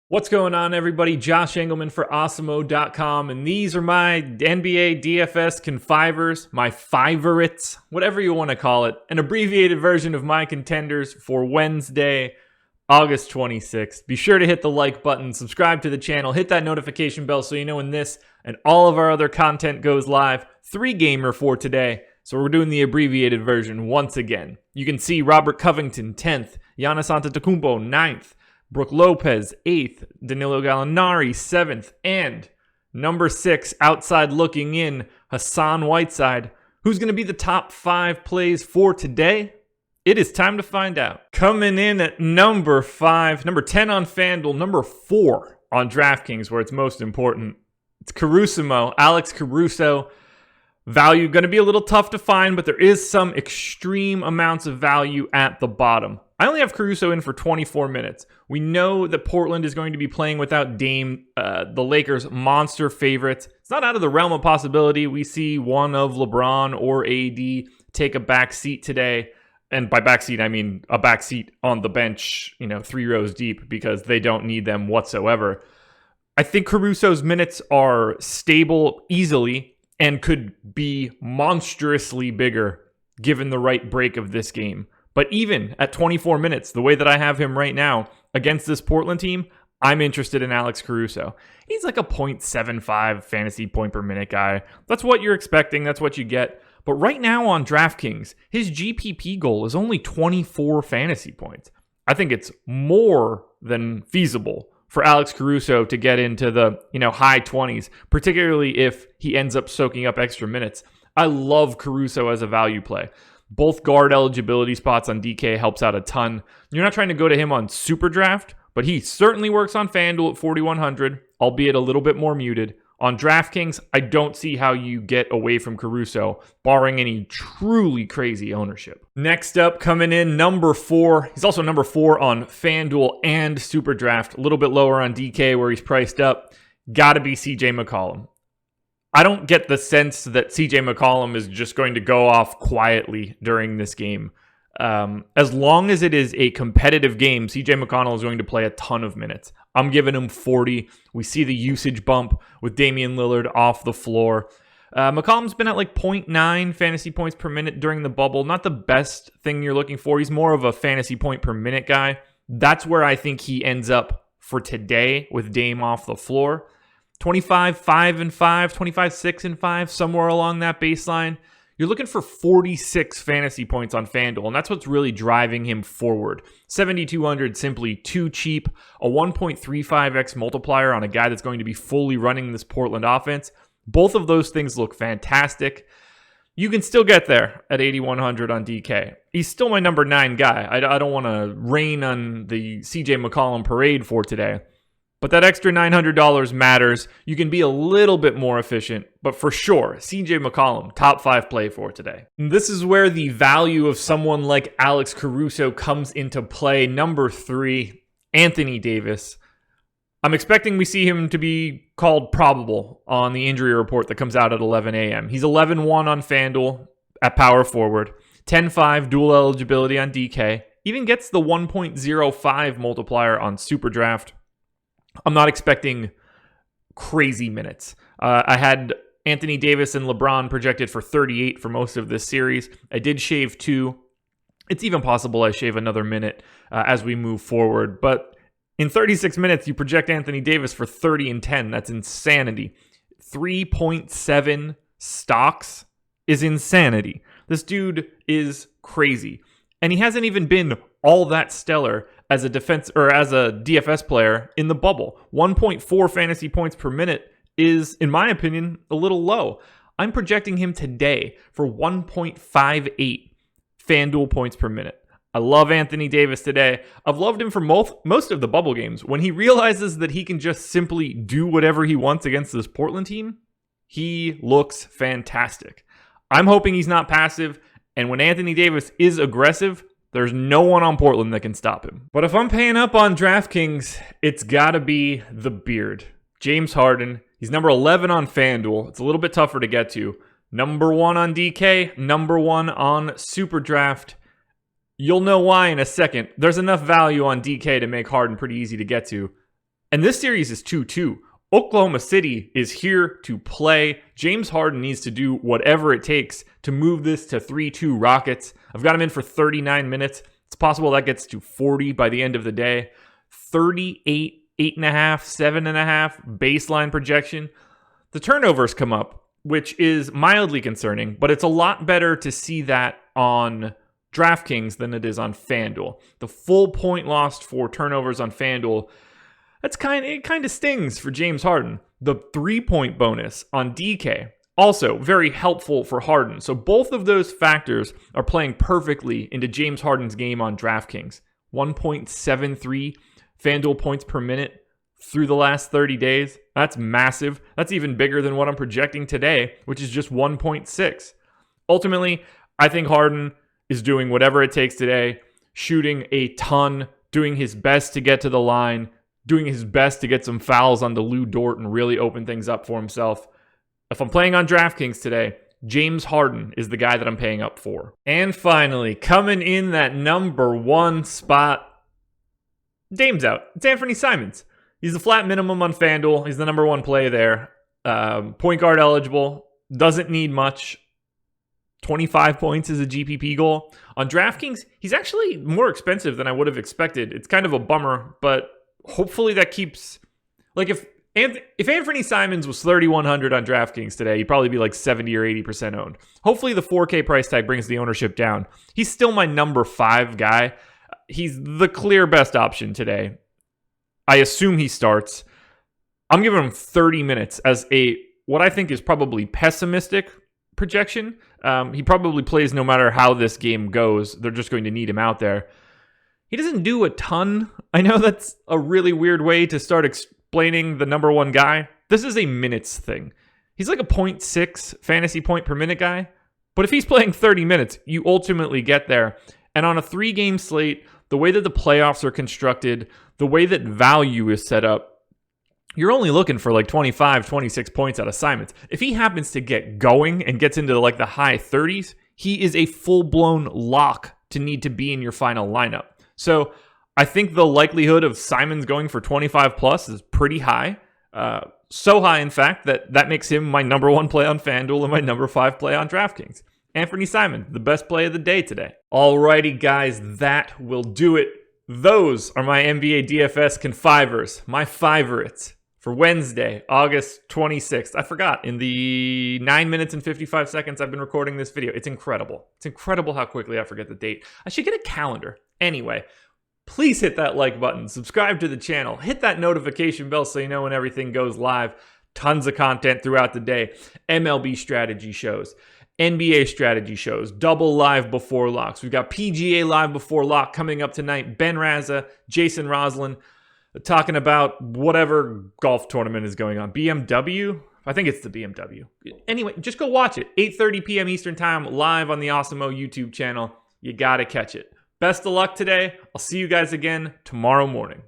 What's going on, everybody? Josh Engleman for Awesemo.com, and these are my NBA DFS confivers, my fivorites, whatever you want to call it, an abbreviated version of my contenders for Wednesday, August 26th. Be sure to hit the like button, subscribe to the channel, hit that notification bell so you know when this and all of our other content goes live. 3-gamer for today, so we're doing the abbreviated version once again. You can see Robert Covington, 10th, Giannis Antetokounmpo, 9th, Brook Lopez, 8th, Danilo Gallinari, 7th, and number 6, outside looking in, Hassan Whiteside. Who's going to be the top 5 plays for today? It is time to find out. Coming in at number 5, number 10 on FanDuel, number 4 on DraftKings, where it's most important. It's Caruso, Alex Caruso. Value going to be a little tough to find, but there is some extreme amounts of value at the bottom. I only have Caruso in for 24 minutes. We know that Portland is going to be playing without Dame, the Lakers' monster favorites. It's not out of the realm of possibility. We see one of LeBron or AD take a back seat today. And by back seat, I mean a back seat on the bench, 3 rows deep, because they don't need them whatsoever. I think Caruso's minutes are stable easily and could be monstrously bigger given the right break of this game. But even at 24 minutes, the way that I have him right now against this Portland team, I'm interested in Alex Caruso. He's like a 0.75 fantasy point per minute guy. That's what you're expecting. That's what you get. But right now on DraftKings, his GPP goal is only 24 fantasy points. I think it's more than feasible for Alex Caruso to get into the high 20s, particularly if he ends up soaking up extra minutes. I love Caruso as a value play. Both guard eligibility spots on DK helps out a ton. You're not trying to go to him on SuperDraft, but he certainly works on FanDuel at 4,100, albeit a little bit more muted. On DraftKings, I don't see how you get away from Caruso, barring any truly crazy ownership. Next up, coming in, number 4. He's also number 4 on FanDuel and SuperDraft. A little bit lower on DK where he's priced up. Gotta be CJ McCollum. I don't get the sense that CJ McCollum is just going to go off quietly during this game. As long as it is a competitive game, CJ McConnell is going to play a ton of minutes. I'm giving him 40. We see the usage bump with Damian Lillard off the floor. McCollum's been at like 0.9 fantasy points per minute during the bubble. Not the best thing you're looking for. He's more of a fantasy point per minute guy. That's where I think he ends up for today with Dame off the floor. 25, 5 and 5, 25, 6 and 5, somewhere along that baseline. You're looking for 46 fantasy points on FanDuel, and that's what's really driving him forward. 7,200 simply too cheap. A 1.35x multiplier on a guy that's going to be fully running this Portland offense. Both of those things look fantastic. You can still get there at 8,100 on DK. He's still my number 9 guy. I don't want to rain on the CJ McCollum parade for today. But that extra $900 matters. You can be a little bit more efficient, but for sure, CJ McCollum, top 5 play for today. And this is where the value of someone like Alex Caruso comes into play. Number 3, Anfernee Davis. I'm expecting we see him to be called probable on the injury report that comes out at 11 a.m. He's 11-1 on FanDuel at power forward, 10-5 dual eligibility on DK, even gets the 1.05 multiplier on SuperDraft. I'm not expecting crazy minutes. I had Anfernee Davis and LeBron projected for 38 for most of this series. I did shave 2. It's even possible I shave another minute as we move forward. But in 36 minutes, you project Anfernee Davis for 30 and 10. That's insanity. 3.7 stocks is insanity. This dude is crazy. And he hasn't even been all that stellar as a defense or as a DFS player in the bubble. 1.4 fantasy points per minute is, in my opinion, a little low. I'm projecting him today for 1.58 FanDuel points per minute. I love Anfernee Davis today. I've loved him for most of the bubble games. When he realizes that he can just simply do whatever he wants against this Portland team, he looks fantastic. I'm hoping he's not passive, and when Anfernee Davis is aggressive, there's no one on Portland that can stop him. But if I'm paying up on DraftKings, it's got to be the beard. James Harden. He's number 11 on FanDuel. It's a little bit tougher to get to. Number 1 on DK. Number 1 on SuperDraft. You'll know why in a second. There's enough value on DK to make Harden pretty easy to get to. And this series is 2-2. Oklahoma City is here to play. James Harden needs to do whatever it takes to move this to 3-2 Rockets. I've got him in for 39 minutes. It's possible that gets to 40 by the end of the day. 38, 8.5, 7.5 baseline projection. The turnovers come up, which is mildly concerning, but it's a lot better to see that on DraftKings than it is on FanDuel. The full point lost for turnovers on FanDuel, it kind of stings for James Harden. The 3-point bonus on DK, also very helpful for Harden. So both of those factors are playing perfectly into James Harden's game on DraftKings. 1.73 FanDuel points per minute through the last 30 days. That's massive. That's even bigger than what I'm projecting today, which is just 1.6. Ultimately, I think Harden is doing whatever it takes today, shooting a ton, doing his best to get to the line, doing his best to get some fouls on the Lou Dort and really open things up for himself. If I'm playing on DraftKings today, James Harden is the guy that I'm paying up for. And finally, coming in that number 1 spot, Dame's out. It's Anfernee Simons. He's a flat minimum on FanDuel. He's the number 1 play there. Point guard eligible. Doesn't need much. 25 points is a GPP goal. On DraftKings, he's actually more expensive than I would have expected. It's kind of a bummer, but hopefully that keeps... Like, if Anfernee Simons was 3,100 on DraftKings today, he'd probably be like 70 or 80% owned. Hopefully the 4K price tag brings the ownership down. He's still my number 5 guy. He's the clear best option today. I assume he starts. I'm giving him 30 minutes as what I think is probably pessimistic projection. He probably plays no matter how this game goes. They're just going to need him out there. He doesn't do a ton. I know that's a really weird way to start explaining the number 1 guy. This is a minutes thing. He's like a 0.6 fantasy point per minute guy. But if he's playing 30 minutes, you ultimately get there. And on a 3-game slate, the way that the playoffs are constructed, the way that value is set up, you're only looking for like 25, 26 points out of Simons. If he happens to get going and gets into like the high 30s, he is a full-blown lock to need to be in your final lineup. So I think the likelihood of Simons going for 25 plus is pretty high. So high, in fact, that makes him my number 1 play on FanDuel and my number 5 play on DraftKings. Anfernee Simons, the best play of the day today. Alrighty, guys, that will do it. Those are my NBA DFS confivers, my favorites for Wednesday, August 26th. I forgot, in the 9 minutes and 55 seconds I've been recording this video. It's incredible. It's incredible how quickly I forget the date. I should get a calendar. Anyway, please hit that like button, subscribe to the channel, hit that notification bell so you know when everything goes live. Tons of content throughout the day. MLB strategy shows, NBA strategy shows, double live before locks. We've got PGA live before lock coming up tonight. Ben Raza, Jason Roslin talking about whatever golf tournament is going on. BMW? I think it's the BMW. Anyway, just go watch it. 8:30 p.m. Eastern Time, live on the Awesemo YouTube channel. You got to catch it. Best of luck today. I'll see you guys again tomorrow morning.